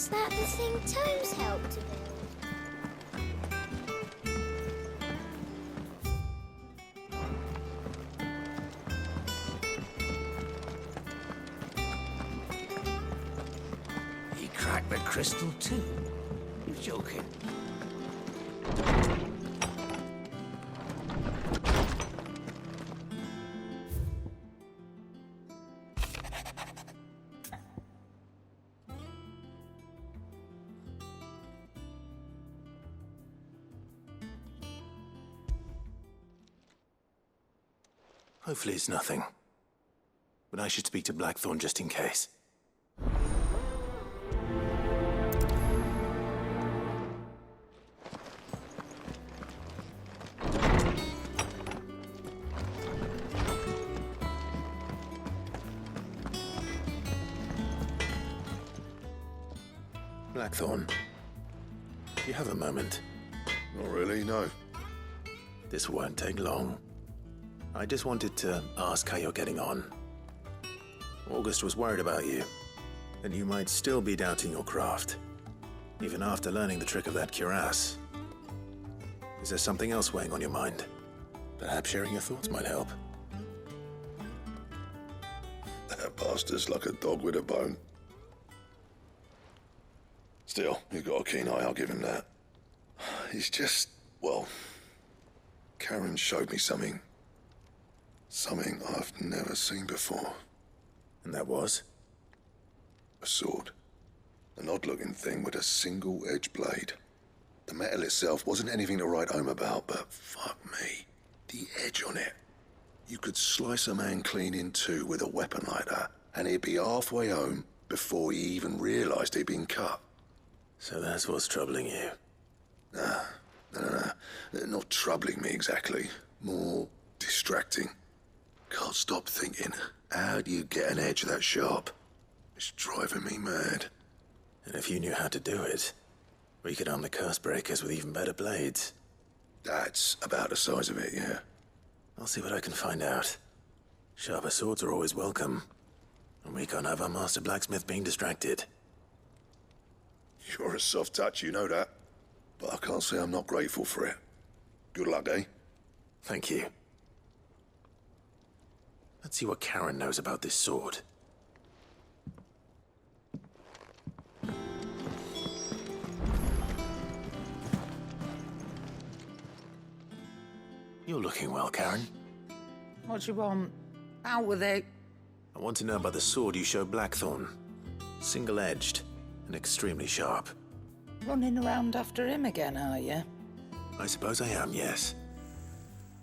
Was that the thing Tomes helped to build? He cracked the crystal too? You're joking. Hopefully it's nothing. But I should speak to Blackthorn just in case. Blackthorn, do you have a moment? Not really, no. This won't take long. I just wanted to ask how you're getting on. August was worried about you, that you might still be doubting your craft, even after learning the trick of that cuirass. Is there something else weighing on your mind? Perhaps sharing your thoughts might help. That bastard's like a dog with a bone. Still, he's got a keen eye, I'll give him that. He's just, well, Karen showed me something. Something I've never seen before. And that was? A sword. An odd-looking thing with a single-edged blade. The metal itself wasn't anything to write home about, but fuck me. The edge on it. You could slice a man clean in two with a weapon like that, and he'd be halfway home before he even realized he'd been cut. So that's what's troubling you? Nah. Not troubling me exactly. More distracting. Can't stop thinking, how do you get an edge that sharp? It's driving me mad. And if you knew how to do it, we could arm the curse breakers with even better blades. That's about the size of it, yeah. I'll see what I can find out. Sharper swords are always welcome. And we can't have our master blacksmith being distracted. You're a soft touch, you know that. But I can't say I'm not grateful for it. Good luck, eh? Thank you. Let's see what Karen knows about this sword. You're looking well, Karen. What do you want? Out with it. I want to know about the sword you showed Blackthorn. Single-edged and extremely sharp. Running around after him again, are you? I suppose I am, yes.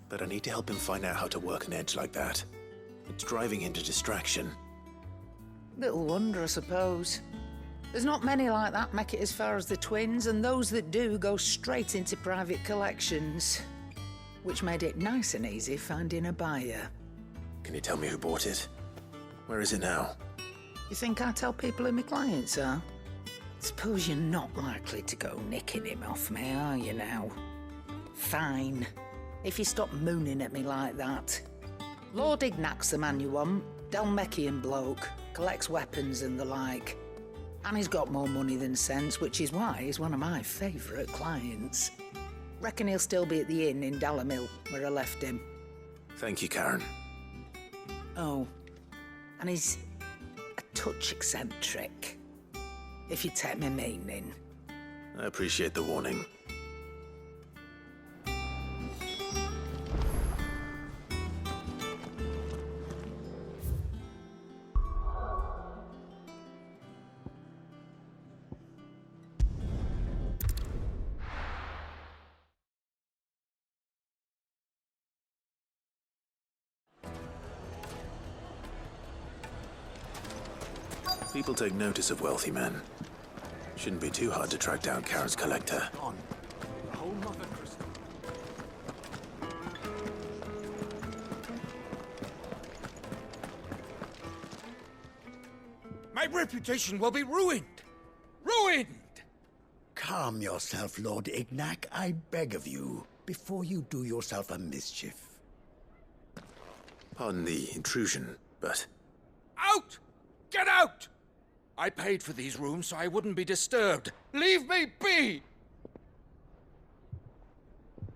But I need to help him find out how to work an edge like that. It's driving him to distraction. Little wonder, I suppose. There's not many like that make it as far as the twins, and those that do go straight into private collections. Which made it nice and easy finding a buyer. Can you tell me who bought it? Where is it now? You think I tell people who my clients are? Suppose you're not likely to go nicking him off me, are you now? Fine. If you stop mooning at me like that. Lord Ignac's the man you want. Dalmekian bloke. Collects weapons and the like. And he's got more money than sense, which is why he's one of my favourite clients. Reckon he'll still be at the inn in Dalamil, where I left him. Thank you, Karen. Oh, and he's a touch eccentric, if you take my meaning. I appreciate the warning. People take notice of wealthy men. Shouldn't be too hard to track down Karen's collector. On. The whole mother crystal. My reputation will be ruined! Ruined! Calm yourself, Lord Ignac, I beg of you, before you do yourself a mischief. Pardon the intrusion, but... Out! Get out! I paid for these rooms so I wouldn't be disturbed. Leave me be!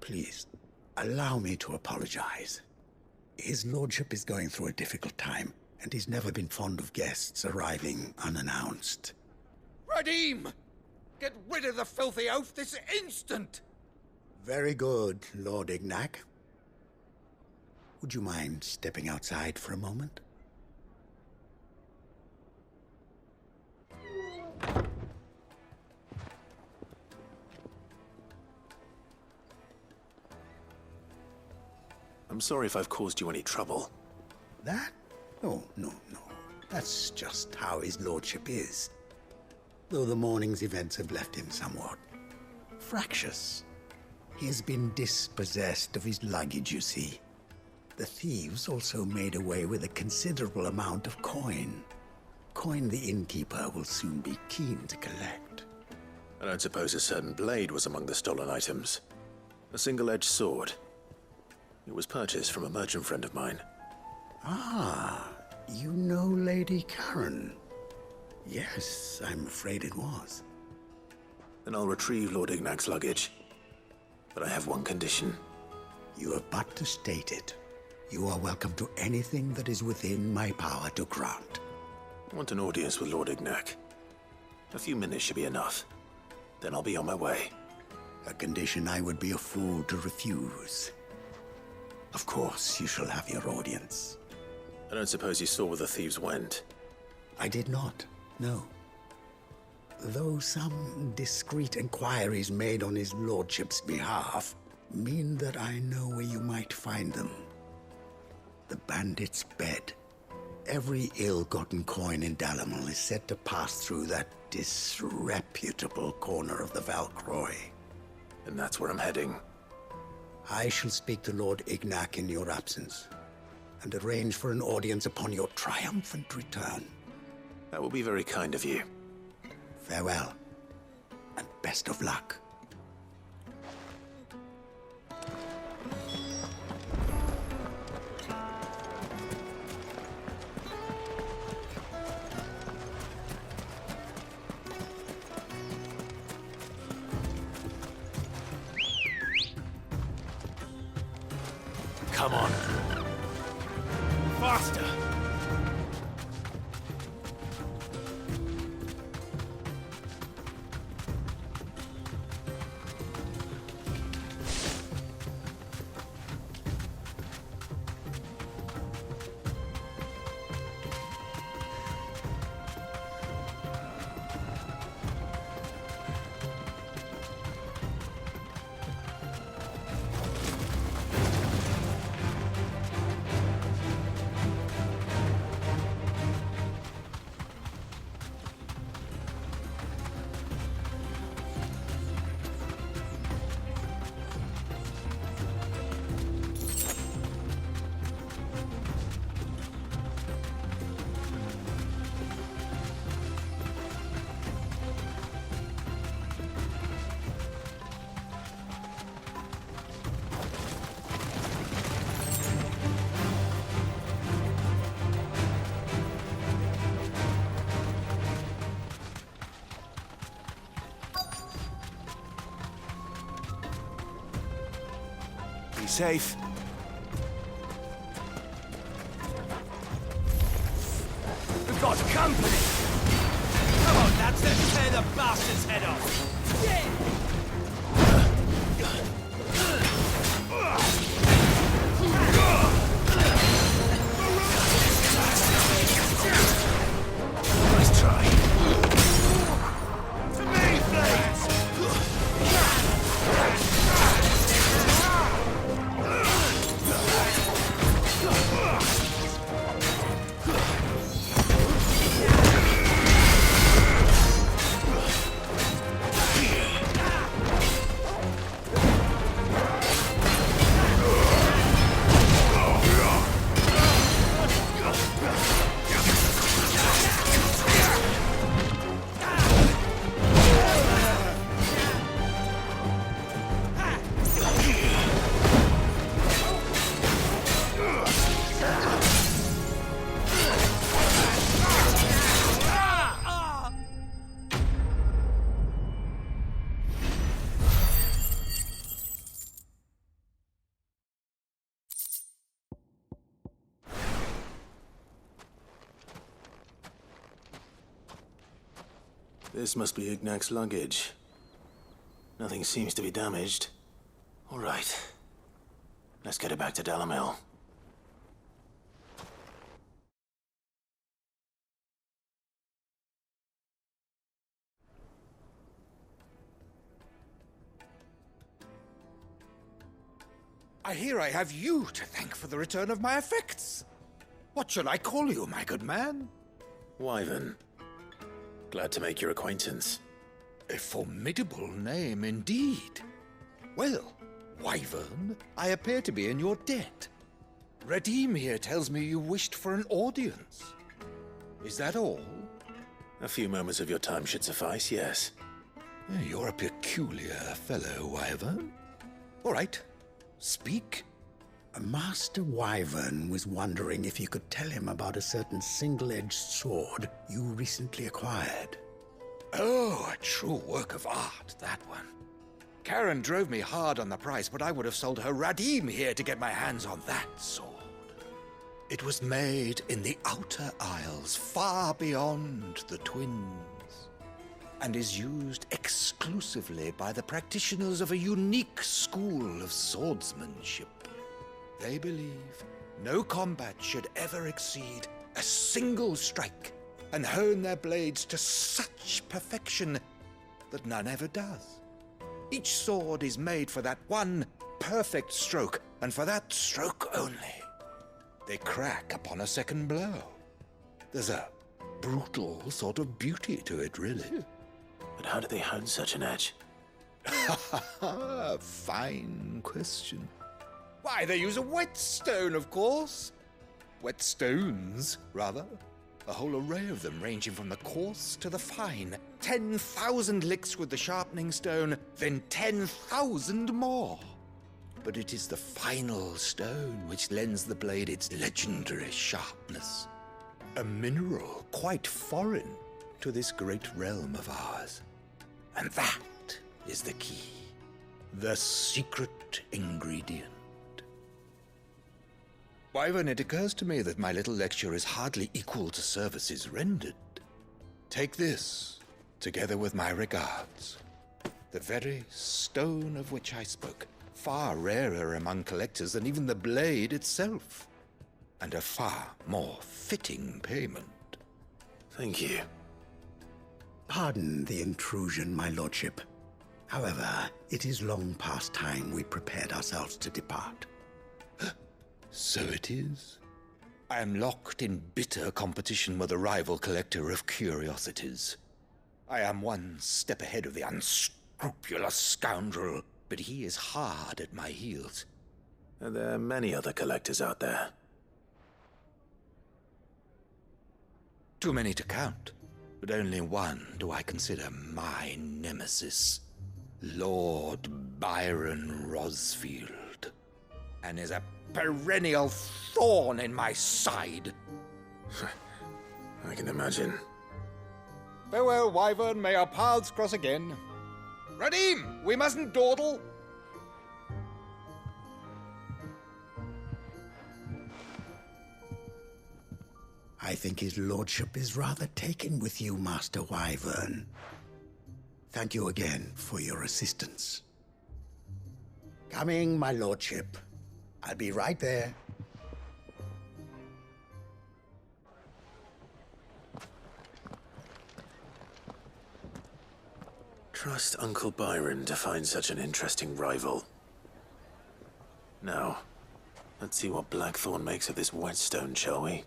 Please, allow me to apologize. His lordship is going through a difficult time, and he's never been fond of guests arriving unannounced. Radim! Get rid of the filthy oaf this instant! Very good, Lord Ignac. Would you mind stepping outside for a moment? I'm sorry if I've caused you any trouble. That? Oh, no. That's just how his lordship is. Though the morning's events have left him somewhat fractious. He has been dispossessed of his luggage, you see. The thieves also made away with a considerable amount of coin. Coin the innkeeper will soon be keen to collect. I don't suppose a certain blade was among the stolen items. A single-edged sword. It was purchased from a merchant friend of mine. Ah, you know Lady Karen. Yes, I'm afraid it was. Then I'll retrieve Lord Ignac's luggage. But I have one condition. You have but to state it. You are welcome to anything that is within my power to grant. I want an audience with Lord Ignac. A few minutes should be enough. Then I'll be on my way. A condition I would be a fool to refuse. Of course, you shall have your audience. I don't suppose you saw where the thieves went. I did not, no. Though some discreet inquiries made on his lordship's behalf mean that I know where you might find them. The bandit's bed. Every ill-gotten coin in Dalamel is said to pass through that disreputable corner of the Valcroy. And that's where I'm heading. I shall speak to Lord Ignac in your absence, and arrange for an audience upon your triumphant return. That will be very kind of you. Farewell, and best of luck. Come on. Faster! Be safe. We've got company! Come on, lads, let's tear the bastard's head off! Nice try. To me, blades! This must be Ignac's luggage. Nothing seems to be damaged. All right. Let's get it back to Dalamel. I hear I have you to thank for the return of my effects. What shall I call you, my good man? Wyvern. Glad to make your acquaintance. A formidable name indeed. Well, Wyvern, I appear to be in your debt. Redeem here tells me you wished for an audience. Is that all? A few moments of your time should suffice, yes. You're a peculiar fellow, Wyvern. All right, speak. Master Wyvern was wondering if you could tell him about a certain single-edged sword you recently acquired. Oh, a true work of art, that one. Karen drove me hard on the price, but I would have sold her Radim here to get my hands on that sword. It was made in the Outer Isles, far beyond the Twins, and is used exclusively by the practitioners of a unique school of swordsmanship. They believe no combat should ever exceed a single strike, and hone their blades to such perfection that none ever does. Each sword is made for that one perfect stroke, and for that stroke only. They crack upon a second blow. There's a brutal sort of beauty to it, really. But how do they hone such an edge? Fine question. Why, they use a whetstone, of course. Whetstones, rather. A whole array of them, ranging from the coarse to the fine. 10,000 licks with the sharpening stone, then 10,000 more. But it is the final stone which lends the blade its legendary sharpness. A mineral quite foreign to this great realm of ours. And that is the key. The secret ingredient. Wyvern, it occurs to me that my little lecture is hardly equal to services rendered. Take this, together with my regards. The very stone of which I spoke, far rarer among collectors than even the blade itself, and a far more fitting payment. Thank you. Pardon the intrusion, my lordship. However, it is long past time we prepared ourselves to depart. So it is. I am locked in bitter competition with a rival collector of curiosities. I am one step ahead of the unscrupulous scoundrel, but he is hard at my heels. Are there many other collectors out there? Too many to count, but only one do I consider my nemesis. Lord Byron Rosfield, and is a perennial thorn in my side. I can imagine. Farewell, Wyvern. May our paths cross again. Radim, we mustn't dawdle. I think his lordship is rather taken with you, Master Wyvern. Thank you again for your assistance. Coming, my lordship. I'll be right there. Trust Uncle Byron to find such an interesting rival. Now, let's see what Blackthorn makes of this whetstone, shall we?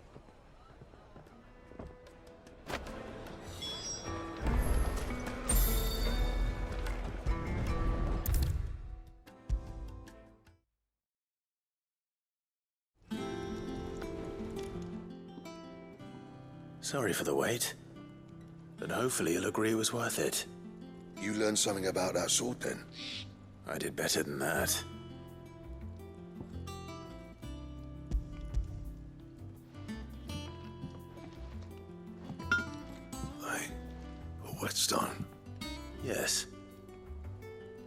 Sorry for the wait, but hopefully you'll agree it was worth it. You learned something about that sword, then? I did better than that. A whetstone? Yes,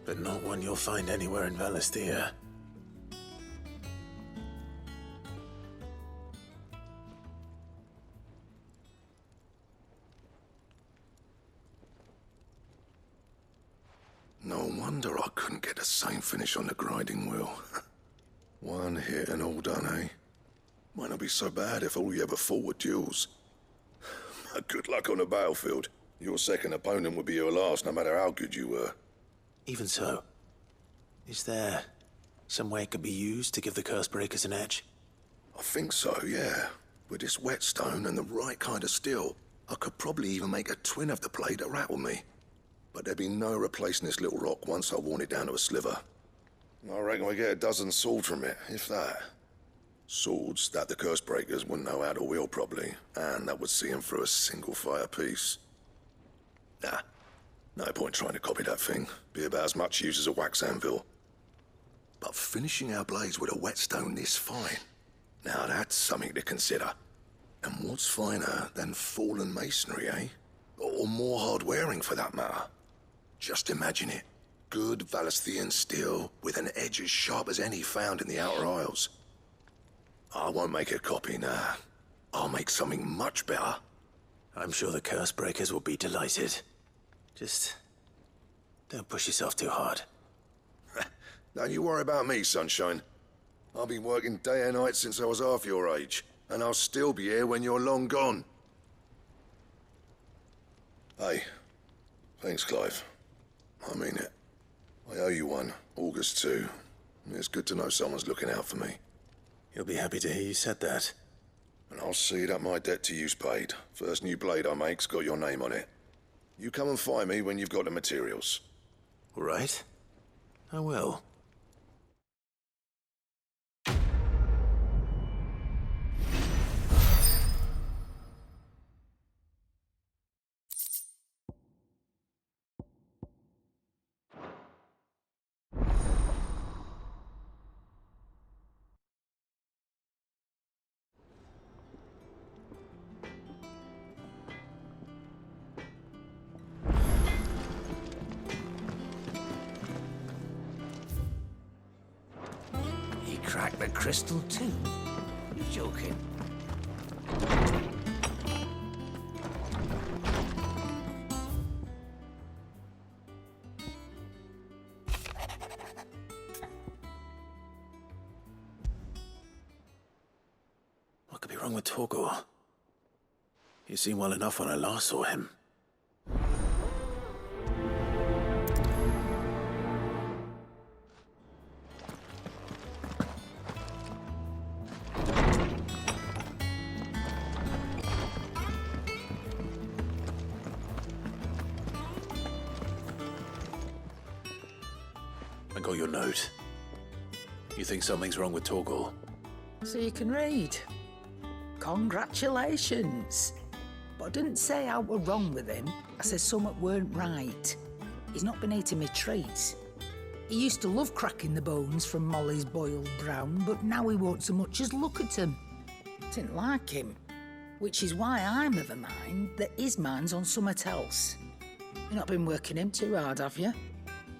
but not one you'll find anywhere in Valisthea. No wonder I couldn't get the same finish on the grinding wheel. One hit and all done, eh? Might not be so bad if all you ever fought were duels. But good luck on the battlefield. Your second opponent would be your last, no matter how good you were. Even so, is there some way it could be used to give the curse breakers an edge? I think so, yeah. With this whetstone and the right kind of steel, I could probably even make a twin of the blade that rattled me. But there'd be no replacing this little rock once I worn it down to a sliver. I reckon we get a dozen swords from it, if that. Swords that the curse breakers wouldn't know how to wield properly, and that would see them through a single fire piece. Nah, no point trying to copy that thing. Be about as much use as a wax anvil. But finishing our blades with a whetstone this fine, now that's something to consider. And what's finer than fallen masonry, eh? Or more hard-wearing, for that matter. Just imagine it. Good Valisthian steel with an edge as sharp as any found in the Outer Isles. I won't make a copy, nah. I'll make something much better. I'm sure the curse breakers will be delighted. Just don't push yourself too hard. Don't you worry about me, sunshine. I've been working day and night since I was half your age, and I'll still be here when you're long gone. Hey, thanks, Clive. I mean it. I owe you one, August too. It's good to know someone's looking out for me. He'll be happy to hear you said that. And I'll see that my debt to you's paid. First new blade I make's got your name on it. You come and find me when you've got the materials. All right. I will. Crack the crystal too? You joking? What could be wrong with Torgor? He seemed well enough when I last saw him. I got your note. You think something's wrong with Torgor? So you can read. Congratulations. But I didn't say I were wrong with him. I said something weren't right. He's not been eating me treats. He used to love cracking the bones from Molly's boiled brown, but now he won't so much as look at them. Didn't like him. Which is why I'm of a mind that his mind's on something else. You've not been working him too hard, have you?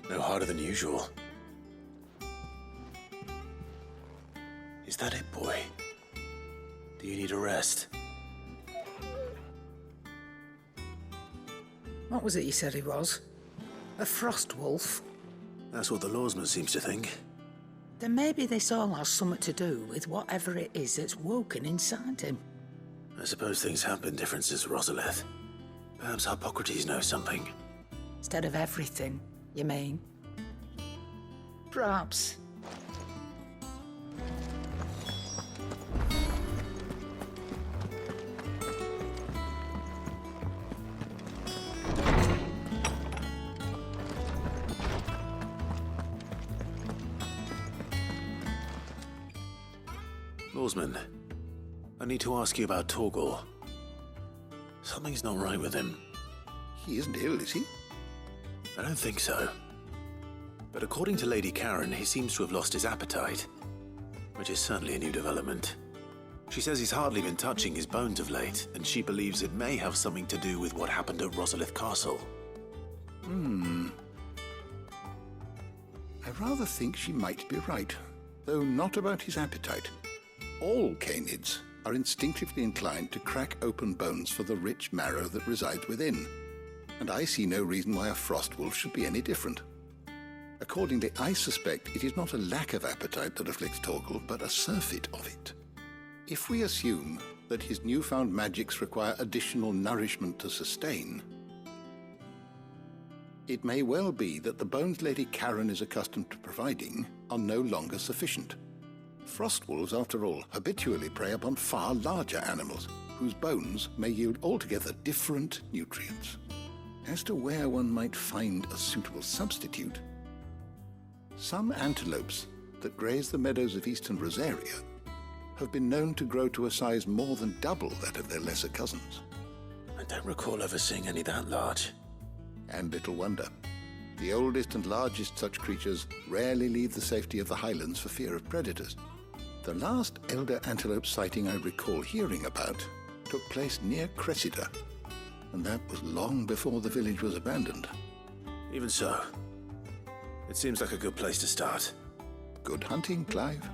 No harder than usual. Is that it, boy? Do you need a rest? What was it you said he was? A frost wolf? That's what the lawsman seems to think. Then maybe this all has something to do with whatever it is that's woken inside him. I suppose things have been different since Rosalith. Perhaps Hippocrates knows something. Instead of everything, you mean? Perhaps. Lawsman, I need to ask you about Torgor. Something's not right with him. He isn't ill, is he? I don't think so. But according to Lady Karen, he seems to have lost his appetite, which is certainly a new development. She says he's hardly been touching his bones of late, and she believes it may have something to do with what happened at Rosalith Castle. I rather think she might be right, though not about his appetite. All canids are instinctively inclined to crack open bones for the rich marrow that resides within, and I see no reason why a frost wolf should be any different. Accordingly, I suspect it is not a lack of appetite that afflicts Torgal, but a surfeit of it. If we assume that his newfound magics require additional nourishment to sustain, it may well be that the bones Lady Karen is accustomed to providing are no longer sufficient. Frostwolves, after all, habitually prey upon far larger animals, whose bones may yield altogether different nutrients. As to where one might find a suitable substitute, some antelopes that graze the meadows of eastern Rosaria have been known to grow to a size more than double that of their lesser cousins. I don't recall ever seeing any that large. And little wonder. The oldest and largest such creatures rarely leave the safety of the highlands for fear of predators. The last elder antelope sighting I recall hearing about took place near Cressida, and that was long before the village was abandoned. Even so, it seems like a good place to start. Good hunting, Clive.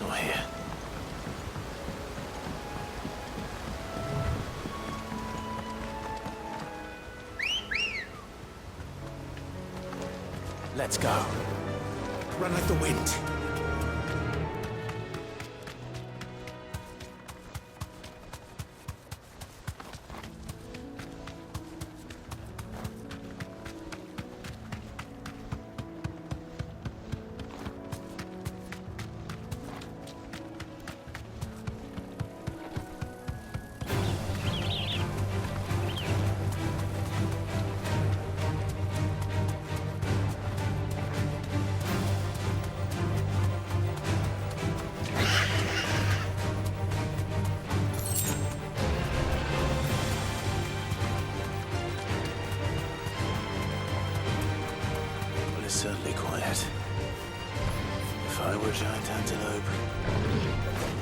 Not here. Let's go. Run like the wind. Certainly quiet. If I were a giant antelope,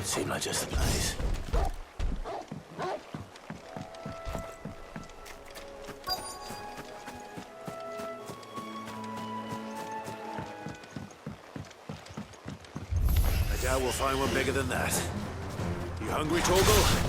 it seemed like just the place. I doubt we'll find one bigger than that. You hungry, Torgal?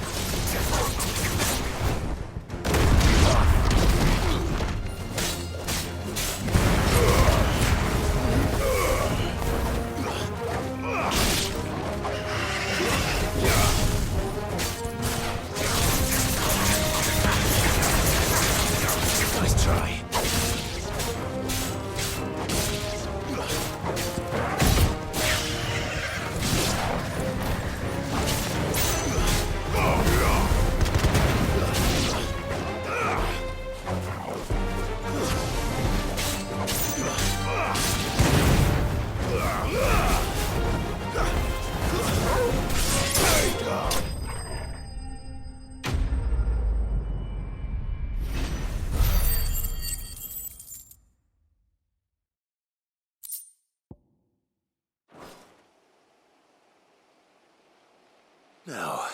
Now,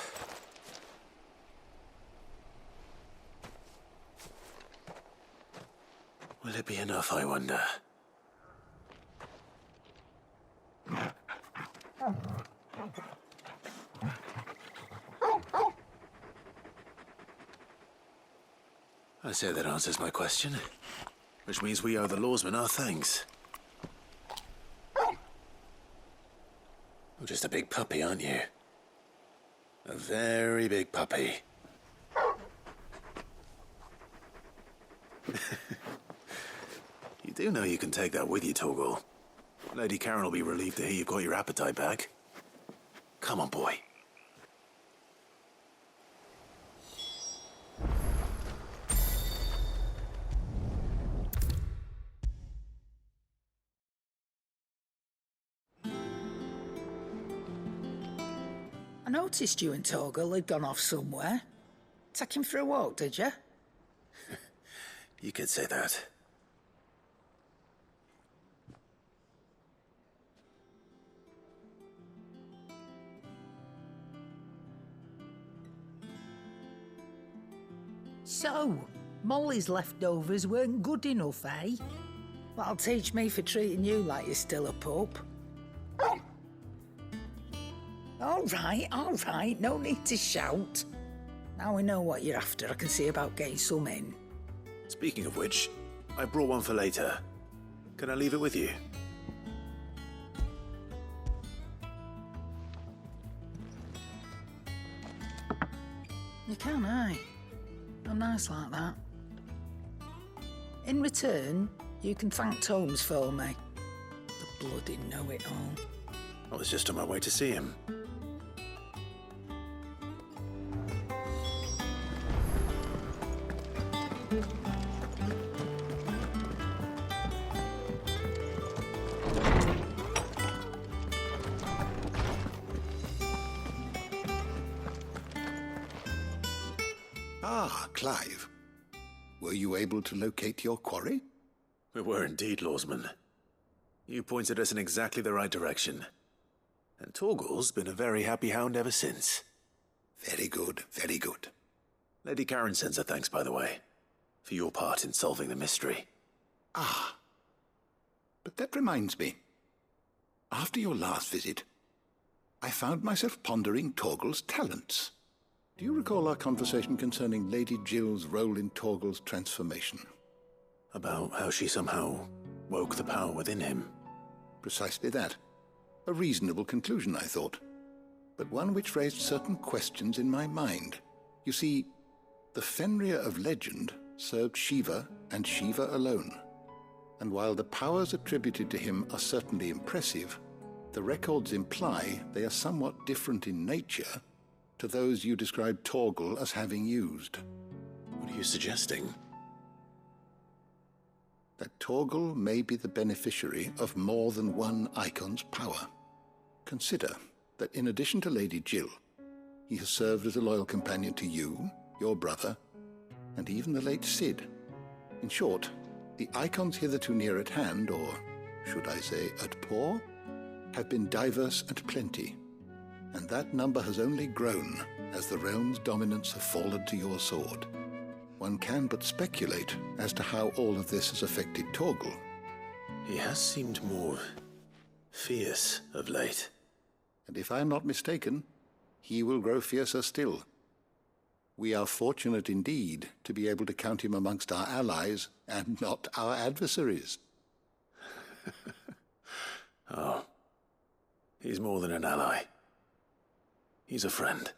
will it be enough, I wonder? I say that answers my question, which means we owe the lawsman our thanks. You're just a big puppy, aren't you? A very big puppy. You do know you can take that with you, Torgal. Lady Karen will be relieved to hear you've got your appetite back. Come on, boy. I noticed you and Torgal had gone off somewhere. Take him for a walk, did you? You could say that. So, Molly's leftovers weren't good enough, eh? That'll teach me for treating you like you're still a pup. All right, no need to shout. Now we know what you're after, I can see about getting some in. Speaking of which, I brought one for later. Can I leave it with you? You can, aye. I'm nice like that. In return, you can thank Tomes for me. The bloody know-it-all. I was just on my way to see him. Ah, Clive. Were you able to locate your quarry? We were indeed, Lawsman. You pointed us in exactly the right direction. And Torgal's been a very happy hound ever since. Very good, very good. Lady Karen sends her thanks, by the way, for your part in solving the mystery. Ah. But that reminds me. After your last visit, I found myself pondering Torgal's talents. Do you recall our conversation concerning Lady Jill's role in Torgal's transformation? About how she somehow woke the power within him. Precisely that. A reasonable conclusion, I thought, but one which raised certain questions in my mind. You see, the Fenrir of legend served Shiva and Shiva alone. And while the powers attributed to him are certainly impressive, the records imply they are somewhat different in nature to those you described Torgal as having used. What are you suggesting? That Torgal may be the beneficiary of more than one icon's power. Consider that in addition to Lady Jill, he has served as a loyal companion to you, your brother, and even the late Cid. In short, the icons hitherto near at hand, or should I say at paw, have been diverse and plenty, and that number has only grown as the realm's dominance have fallen to your sword. One can but speculate as to how all of this has affected Torgal. He has seemed more fierce of late. And if I am not mistaken, he will grow fiercer still. We are fortunate indeed to be able to count him amongst our allies and not our adversaries. Oh, he's more than an ally. He's a friend.